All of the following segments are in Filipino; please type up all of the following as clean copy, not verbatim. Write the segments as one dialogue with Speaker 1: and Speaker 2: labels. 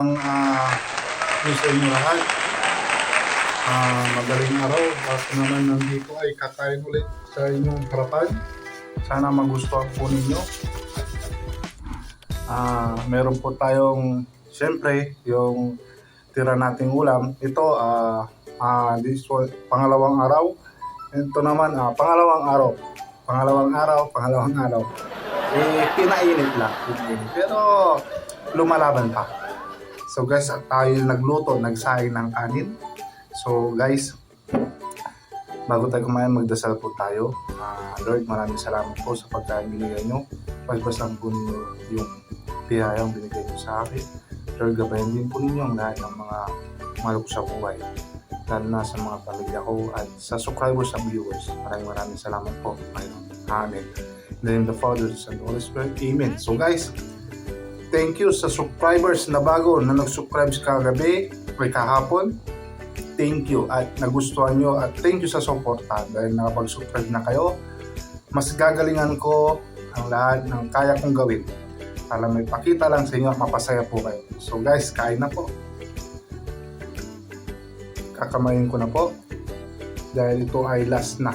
Speaker 1: Ang sa inyo lahat. Madaling araw. Ako naman nandito ay kakain ulit sa inyong harapan. Sana magustuhan po ninyo. Meron po tayong siyempre yung tira nating ulam. Ito this was pangalawang araw. Ito naman pangalawang araw. Pangalawang araw. Pinainit lang. Pero lumalaban pa. So guys, tayo nagsaing ng kanin. So guys, bago tayo kumain, magdasal po tayo. Lord, maraming salamat po sa pagkain binigay nyo. Pagbasan po ninyo yung biyayang binigay nyo sa akin. Lord, gabayan din po ninyo ang lahat ng mga malok sa buhay. Lalo na sa mga pamilya ko at sa subscribers at viewers. Maraming salamat po. Amen. In the name of the Father, Son, and Holy Spirit. Amen. So guys, thank you sa subscribers na bago na nag-subscribe kagabi o kahapon. Thank you at nagustuhan nyo at thank you sa suporta dahil nakapag-subscribe na kayo. Mas gagalingan ko ang lahat ng kaya kong gawin para may pakita lang sa inyo at mapasaya po kayo. So guys, kain na po. Kakamayin ko na po dahil ito ay last na.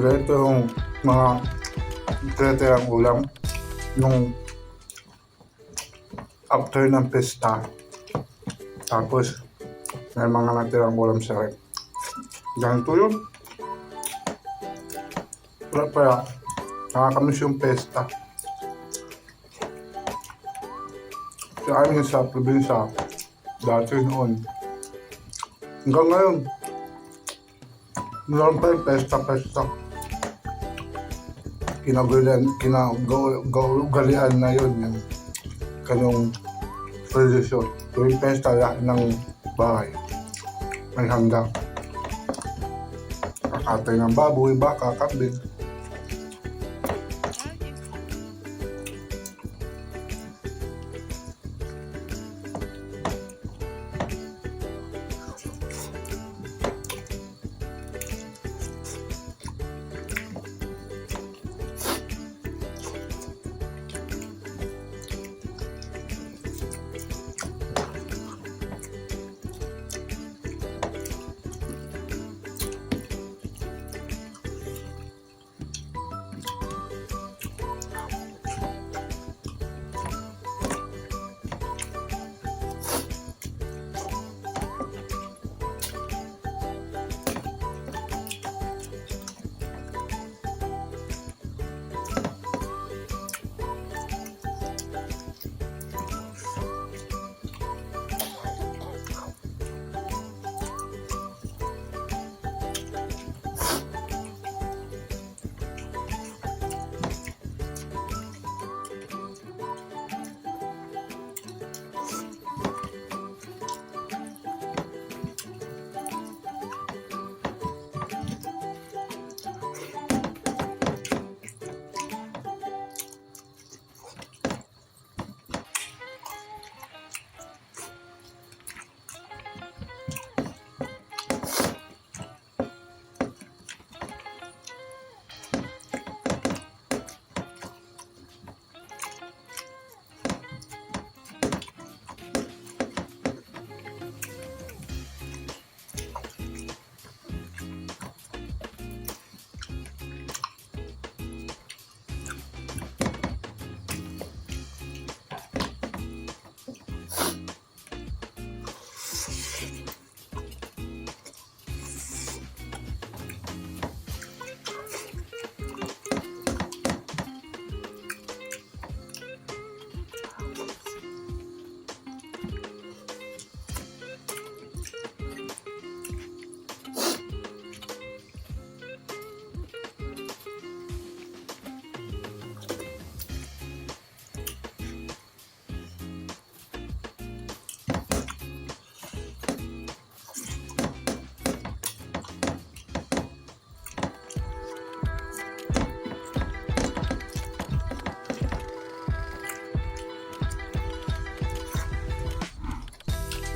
Speaker 1: Ito yung mga tira-tirang ulam yung after ng pesta. Tapos may mga natirang ulam sa rep. Ganito yun. Kaya nakakamiss yung pesta. Sa amin sa probinsya, dati noon. Hanggang ngayon, meron pa yung pesta. Kinagalian na yun yung kanyang tradisyon. Tuwing pesta lahat ng bahay may handa. Kakatay ng baboy, baka, kambing.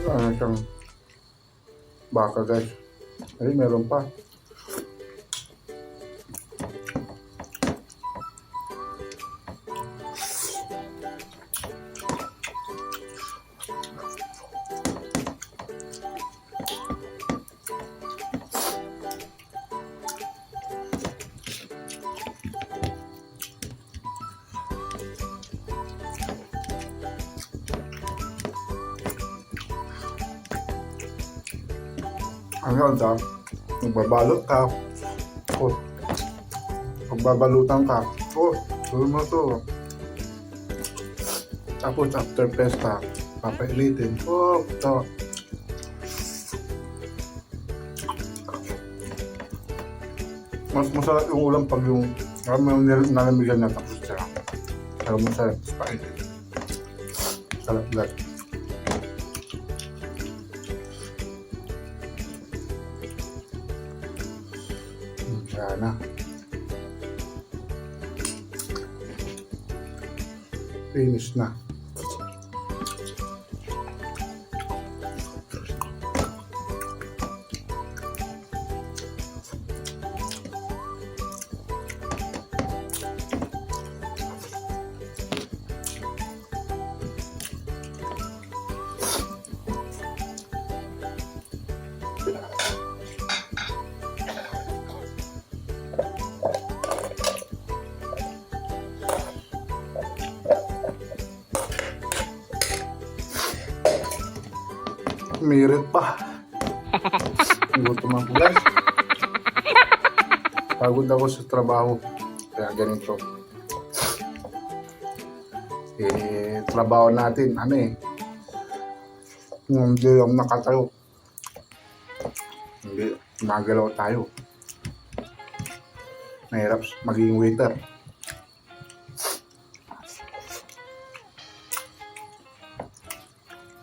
Speaker 1: Ano siyang baka guys. Ay, meron pa. Ang ganda, magbabalot ka. Oh, magbabalutan ka. Oh, tuloy mo to. Tapos after pesta, papailitin. Oh, ito. Mas masarap yung ulam pag yung nalamigan na tapos siya. Pero masarap sa kain. Sarap guys. Kaya na. Finish na. Mirit pa. Gutom ako guys. Pagod ako sa trabaho. Kaya ganito. Trabaho natin, hindi lang nakatayo. Hindi, nagalaw tayo. Mahirap maging waiter.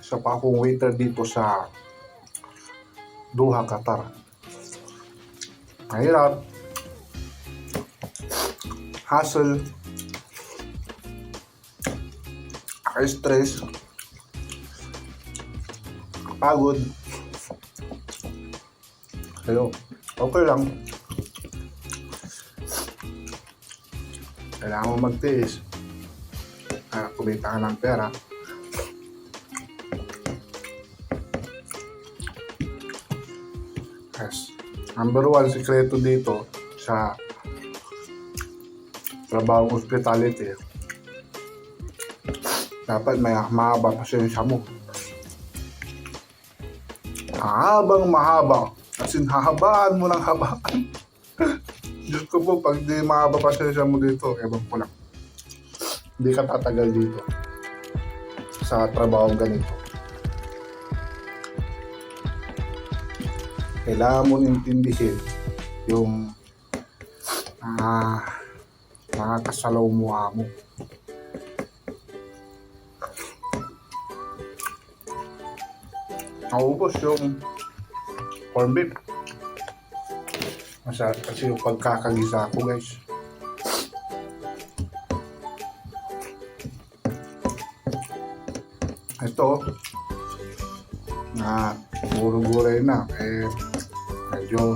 Speaker 1: Isa pa akong waiter dito sa Doha, Qatar. Mahirap. Hassle. Stress. Pagod. Pero okay lang. Kailangan mo magtiis. Kumita ka ng pera. Yes. Number one, sikreto dito sa trabaho hospitality. Dapat may mahaba pasensya mo. Habang mahaba. As in, hahabaan mo ng habaan. Diyos ko po, pag di mahaba pasensya mo dito, ewan ko lang. Hindi ka tatagal dito sa trabaho ganito. Kailangan mo intindihin yung mga kasalamuha mo. Naubos yung corned beef. Masarap kasi yung pagkakagisa ko guys. Ito na puro gulay na, medyo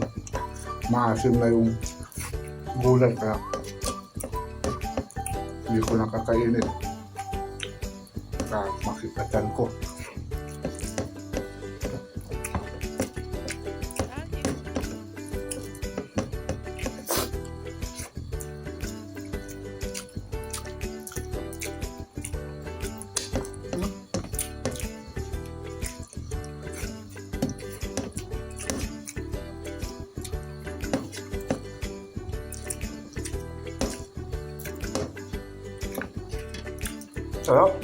Speaker 1: maasim na yung gulay, kaya hindi ko nakakainit. Kaya makikatan ko. Sarap.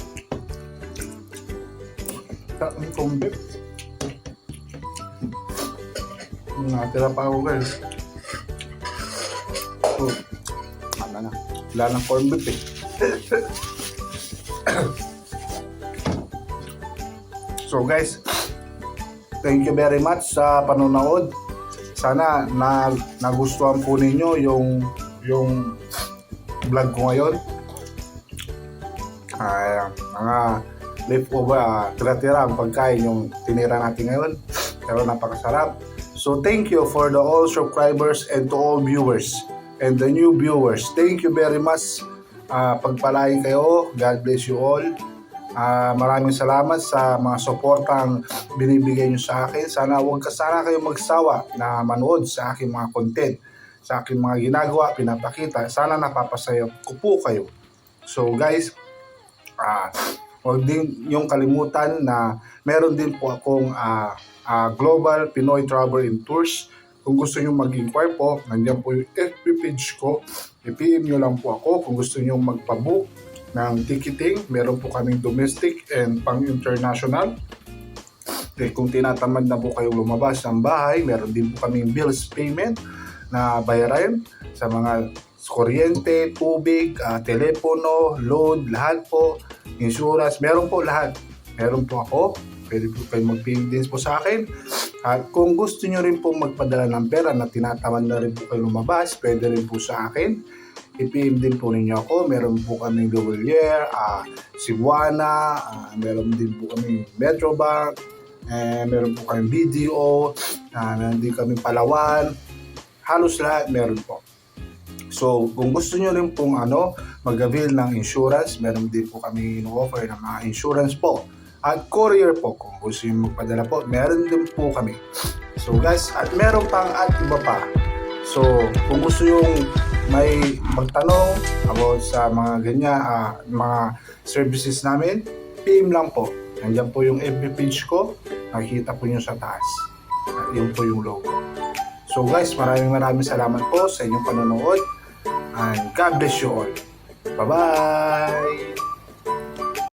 Speaker 1: Sarap ng corned beef. Natira pa ako guys. So, na. Wala ng corned beef eh. So guys, thank you very much sa panonood. Sana nagustuhan po ninyo yung vlog ko ngayon. Mga leftover, tira-tira ang pagkain yung tinira natin ngayon. Pero napakasarap. So thank you for the all subscribers and to all viewers and the new viewers. Thank you very much. Pagpalain kayo. God bless you all. Maraming salamat sa mga suportang binibigay nyo sa akin. Sana kayo magsawa na manood sa aking mga content, sa aking mga ginagawa, pinapakita. Sana napapasaya ko po kayo. So guys, huwag din yung kalimutan na meron din po akong Global Pinoy Travel and Tours. Kung gusto nyo mag-inquire po, nandiyan po yung FB page ko. I-PM nyo lang po ako kung gusto nyo magpabook ng ticketing. Meron po kaming domestic and pang-international. Kung tinatamad na po kayong lumabas ng bahay, meron din po kaming bills payment na bayaran sa mga kuryente, tubig, telepono, load, lahat po, insurance, meron po lahat. Meron po ako. Pwede po kayo mag-pay din po sa akin. At kung gusto nyo rin po magpadala ng pera na tinatamad na rin po kayo lumabas, pwede rin po sa akin. I-PM din po ninyo ako. Meron po kaming Doublier, Cebuana, meron din po kaming Metrobank, meron po kaming BDO, nandun kaming Palawan. Halos lahat meron po. So, kung gusto nyo rin pong mag-avail ng insurance, meron din po kami in-offer ng mga insurance po. At courier po, kung gusto nyo magpadala po, meron din po kami. So guys, at meron pang at iba pa. So, kung gusto yung may magtanong about sa mga ganyan, mga services namin, PM lang po. Nandiyan po yung FB page ko, nakikita po nyo sa taas. At yun po yung logo. So guys, maraming salamat po sa inyong panonood. And God bless you all. Bye-bye!